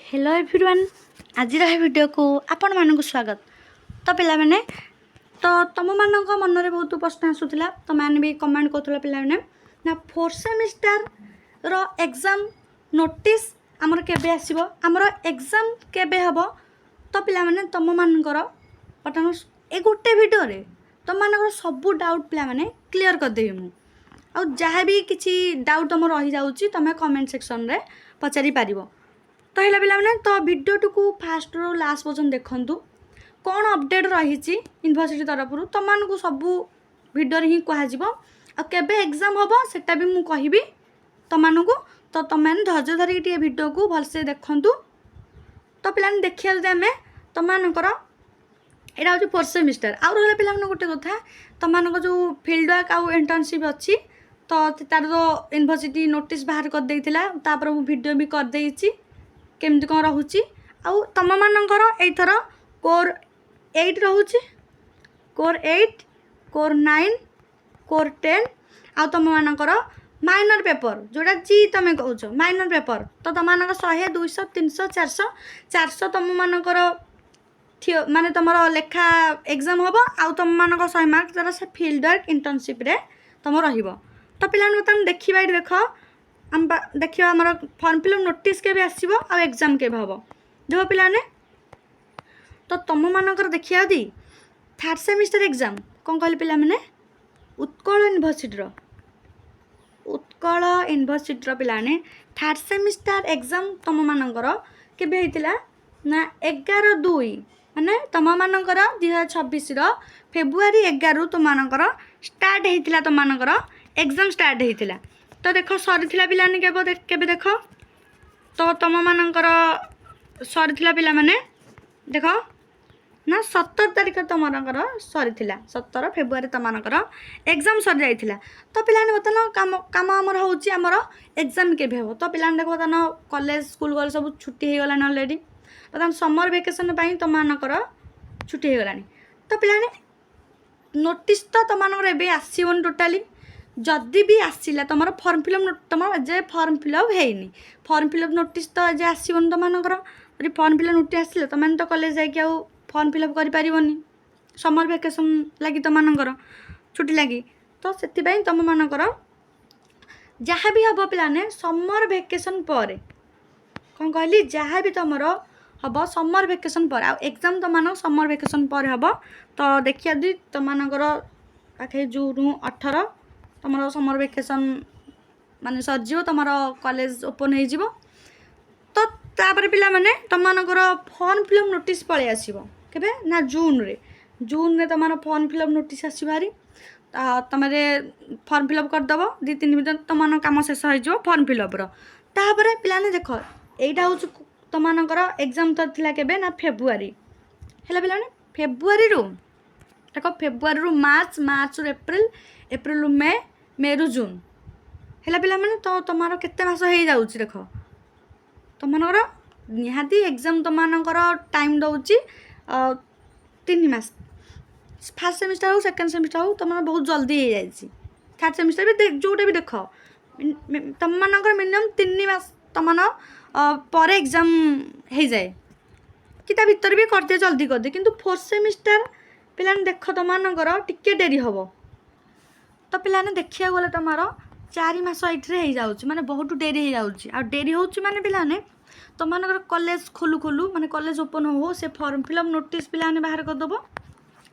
Hello everyone आज video को आपण मानक स्वागत। तो पिला माने तो तुम मानक मन में बहुत प्रश्न आसूला तो मैंने भी कमेंट करूला पिला माने ना 4th सेमिस्टर रो एग्जाम नोटिस आमर केबे आसीबो आमर एग्जाम केबे हबो। तो पिला माने तुम मानकर बटन ए गोटे वीडियो रे तुम मानकर सब डाउट पिला माने क्लियर कर देबी मु आ जहाँ भी किसी डाउट तुम रही जाउची तुम कमेंट सेक्शन रे पचारि पारिबो। तो है पे तो भिडियो को फास्ट रो लास्ट पर्यटन देखूँ कौन अपडेट रही यूनिवर्सिटी तरफ तुमको सब भिडियो ही कह एग्जाम हम सेटा भी मुझे कहि तुमको तो तुम धैर्य धरिक भिडियो को भलसे देखूँ। तो पे देखिए आम तुमकर यहाँ हूँ 4th सेमिस्टर आउ रहा पे गोटे कथा तुम जो फील्ड वर्क आउ इंटर्नशिप अच्छी तो तार यूनिवर्सिटी नोटिस बाहर कर देइथिला तापर मु वीडियो भी कर देइछि केमती कौन रोचे आउ तुम मानकर एथर कोर 8 रोचे कोर 8 कोर 9 कोर 10 आउ तुम मानकर माइनर पेपर जोड़ा जी तुम कौच माइनर पेपर तो तुम 100 200 300 400 400 तुम मानकर माने तुम लेखा एग्जाम हम आउ तुम मानक 100 मार्क जरा से फील्ड वर्क इंटर्नशिप रे तुम रहिबो। तो पिला तुम देखा ये देख आम देखिए आमर फॉर्म फिलअप नोटिस के आसो आ एग्जाम के हम जो पिलाने तो तुम मानकर देखिए यदि 3rd सेमिस्टर एग्जाम कौन कहले पिला माने उत्कल यूनिवर्सिटी पिलाने 3rd सेमिस्टर एग्जाम तुम मानकर केबे होइतिला ना 11/2 माने तुम मानकर 2026 फेब्रुआरी 11 तुम मानकर स्टार्ट होइतिला तुम मानकर एग्जाम स्टार्ट होइतिला। तो देख सरी पिलाने केबे देख तो तुम मानकर सरी पिला माने देख ना 17 तारिख तुमर सरी 17 फेब्रुआरी तुमर एग्जाम सरी जाइथिला। तो पिलाने बर्तमान काम काम आमर होउची आमर एग्जाम केबे हो तो पिलाने देख बर्तमान कॉलेज स्कूल गल सब छुट्टी हो गलानी ऑलरेडी बर्तमान समर वेकेशन पाई तुमर छुट्टी हो गलानी। तो पिलाने नोटिस तो तुमर एबे आसीबन टोटाली जदि भी आसला तुम फर्म फिलअप तुम जे फर्म फिलअप है फर्म फिलअप नोटिस तो जे आसबन तुमकर यदि फर्म फिलअप नोटिस आसला तुम तो कॉलेज जाकि आउ फर्म फिलअप कर समर वेकेशन लगी तुमकर छुट्टी लगी तो से तुम मानकर जहाँ भी हम पिलाने समर वेकेशन पर कौन कहली जहाँ भी तुम हम समर वेकेशन पर आ एग्जाम तुम समर वेकेशन पर हम तो देखिए यदि तुमकर आखे जून 18 तुम समर वेकेशन माने सरजिव तुम कॉलेज ओपन हो तो तापर पिला माने तुमकर फॉर्म फिलअप नोटिस पळे आसीबो केबे ना जून रे तुम फॉर्म फिलअप नोटिस आसी भारी तुम फॉर्म फिलअप करदेव 2-3 दिन तुम काम शेष हो फॉर्म फिलअप तापर पिलाने देख यहाँ हूँ तुमकर एग्जाम तो थिला केबे ना फेब्रुआरी है पिलाने फेब्रुआरी देख फेब्रुआरी मार्च रू एप्रिल रू मे रू जून है पिला माने तो तुम केते मास हो जाउची देख तुमर निहाती एग्जाम तुमकर टाइम दौची 3 मास 1st सेमिस्टर हो 2nd सेमिस्टर हो तुम बहुत जल्दी हो जाए 3rd सेमिस्टर भी जोटे भी देख तुम मानकर मिनिमम 3 मास तुम पर एग्जाम हो जाए कि भीतर भी करदे जल्दी करदे किंतु 4th सेमिस्टर पिलाने देख तुमकर टिके डेरी हम तो पिलाने देखिया गले तुम 4 मास ये हो माने बहुत डेरी हो डेरी हो माने पिलाने तुम कॉलेज खोलू खोलू माने कॉलेज ओपन हो से फॉर्म फिलअप नोटिस पिलाने बाहर करदेव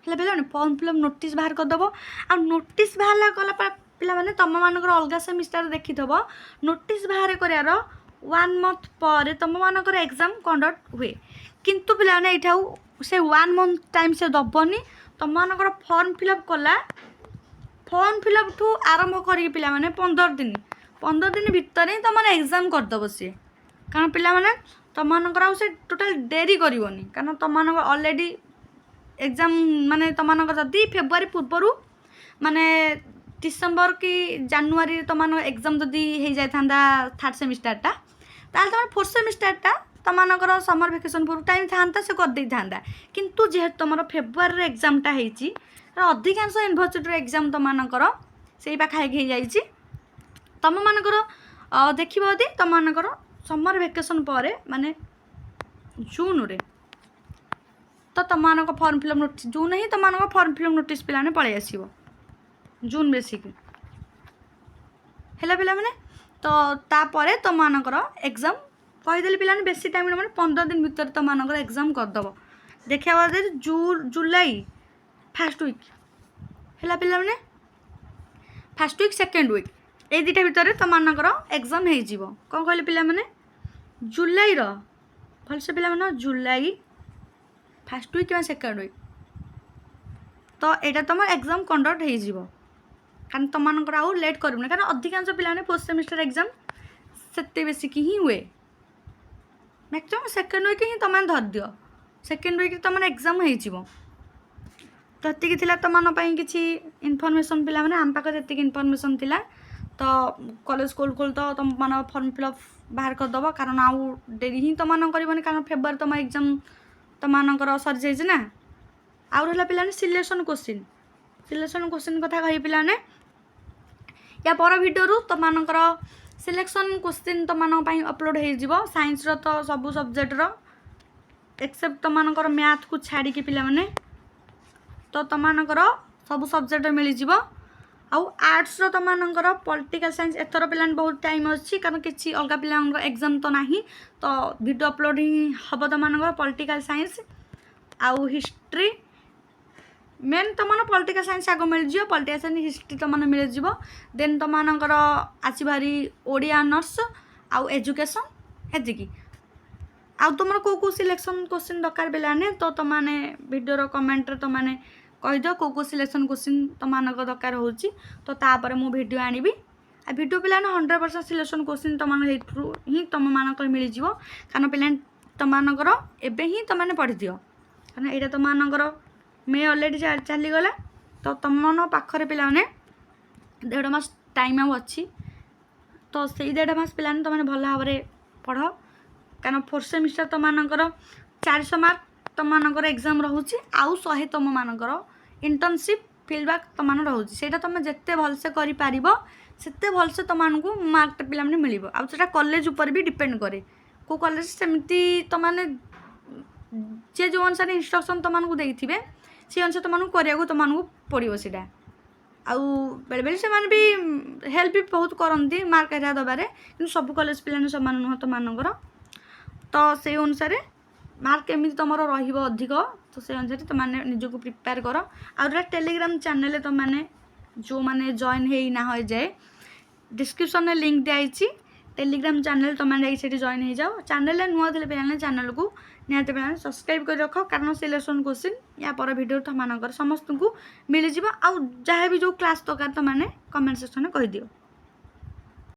है पिलाने फॉर्म फिलअप नोटिस बाहर करदेव आ नोटिस बाहर कला पिला माने तुम मानकर अलग सेमिस्टर देखी नोटिस बाहर करार 1 मंथ पर तुम मानकर एग्जाम कंडक्ट हुए किंतु पिलाने यहाँ से 1 मंथ टाइम से दबनी तुम मानकर फॉर्म फिलअप कला फॉर्म फिलअप ठू आरंभ कर पिला माने 15 दिन भितर ही तुम एग्जाम करदेव सी कारण पिला माने तुम से टोटाल डेरी करनी कारण तुम ऑलरेडी एग्जाम माने तुम जदि फेब्रुआरी पूर्वर माने डिसेम्बर कि जानुआरी तुम एग्जाम जदि हो जाता 3rd सेमिस्टरटा ताल तुम 4th सेमिस्टरटा तुमकर समर वेकेशन पूर्व टाइम था से करदे था किंतु जेहेतु तुम फेब्रुआरी एग्जामटा होती अधिकांश यूनिवर्सिटी एग्जाम तुमकर से पाखापाखि हो जाए तुम मानकर देखिए यदि तुम समर वेकेशन पर माने जून रे तो तुम फर्म फिलअप नोटिस जून ही तुम फर्म फिलअप नोटिस पिलाने पलि आसो जून बेसिक है पिला मैंने तो तापर तुम एग्जाम कहीदेली पिलाने बेसी टाइम मैंने 15 दिन भर तुम एग्जाम करदेव देखा जुलाई फास्ट वीक है पिला मैंने फास्ट वीक सेकेंड वीक ये दुटा भितर तुम एग्जाम हो कौन कहले पिला मैंने जुलाई भलसे पिला मैंने जुलाई फास्ट वीक कि सेकेंड वीक तो यहाँ तुम एग्जाम कंडक्ट हो कारण तुम आउ लेट करूँ कारण अधिकांश पिला फोर्थ सेमिस्टर एग्जाम से बेसिक ही हुए मैक्सिमम सेकेंड वीक ही तुम धर दियो सेकेंड वीक तुम एग्जाम हो तो ये तुम किसी इनफर्मेशन पिला मैंने आम पाखे जी इनफर्मेशन थिला तो कॉलेज स्कूल तो तुम फर्म फिलअप बाहर करदेव कारण आउ डेरी ही तुम करनी कारण फेब्रुआरी तुम एग्जाम तुम सरी जाइए ना आउ रहा पिला सिलेक्शन क्वेश्चन कथा कही पिला या पर भिडियो तुम सिलेक्शन क्वेश्चन तुम अपलोड हो साइंस तो सब सब्जेक्टर एक्सेप्ट तुम मैथ को छाड़ी पिला माने तो तुम सब सब्जेक्ट मिल जाव आउ आर्ट्स तुम पॉलिटिकल साइंस एथर पिला बहुत टाइम अच्छी कारण किसी अलग पिला एग्जाम तो ना तो वीडियो अपलोड ही हम तुम पॉलिटिकल साइंस आउ हिस्ट्री मेन तुम पॉलिटिकल साइंस आग मिल जाव पॉलिटिकल साइंस हिस्ट्री तुम मिल जाव देन तुम आसभारी ओडिया ऑनर्स आउ एजुकेशन एतिकी आउ तुम कौ सिलेक्शन क्वेश्चन दरकार पिलाने तो तुमने वीडियो कमेंट तुमने कहीद कौ सिलेक्शन क्वेश्चन तुम दरकार हो तो तापर मु वीडियो आनी आ वीडियो पिलाने 100% सिलेक्शन क्वेश्चन तुम ही तुम मान मिल जाव कारण पिला तुम एवं ही तुमने पढ़ी दियो कारण यहाँ तुम मे अलरेडी चलीगला तो तुम पाखरे पिलाने 1.5 मास टाइम अच्छी तो से 1.5 मास पिलाने तुमने भल भाव में पढ़ कारण फोर्थ सेमिस्टर तुम 400 मार्क तुम एग्जाम रोचे आउ 100 तुम मानकर इंटर्नशिप फीडबैक तुम रोचे से तुम जिते भलसे करते भलसे तुमको मार्क पिला मिल आटा कॉलेज उपर भी डिपेंड करे को कॉलेज सेमती तुमने जे जो अनुसार इंस्ट्रक्शन तुमको देते से अनुसार तुमको कराया तुमको पड़ो से आउ बेले बेले से भी हेल्प भी बहुत करती मार्क एरिया दबारे कि सब कॉलेज पिलाने सामान नुह तुमर तो से अनुसार मार्क एमती तुम अधिक तो से अनुसार तुमने निजक प्रिपेयर कर आउ टेलीग्राम चैनल तुमने जो मैंने जॉइन हो ना जाए डिस्क्रिप्शन में लिंक दिखाई टेलीग्राम चैनल तुमने जाइए जॉइन हो जाओ चैनल नुआ थे पे चैनल को निहती पे सब्सक्राइब कर रख कारण सिलेक्शन क्वेश्चन या पर वीडियो तुम समस्त को मिल जाव आउ जहाँ भी जो क्लास दरकार तुमने कमेंट सेक्शन में कहीदियो।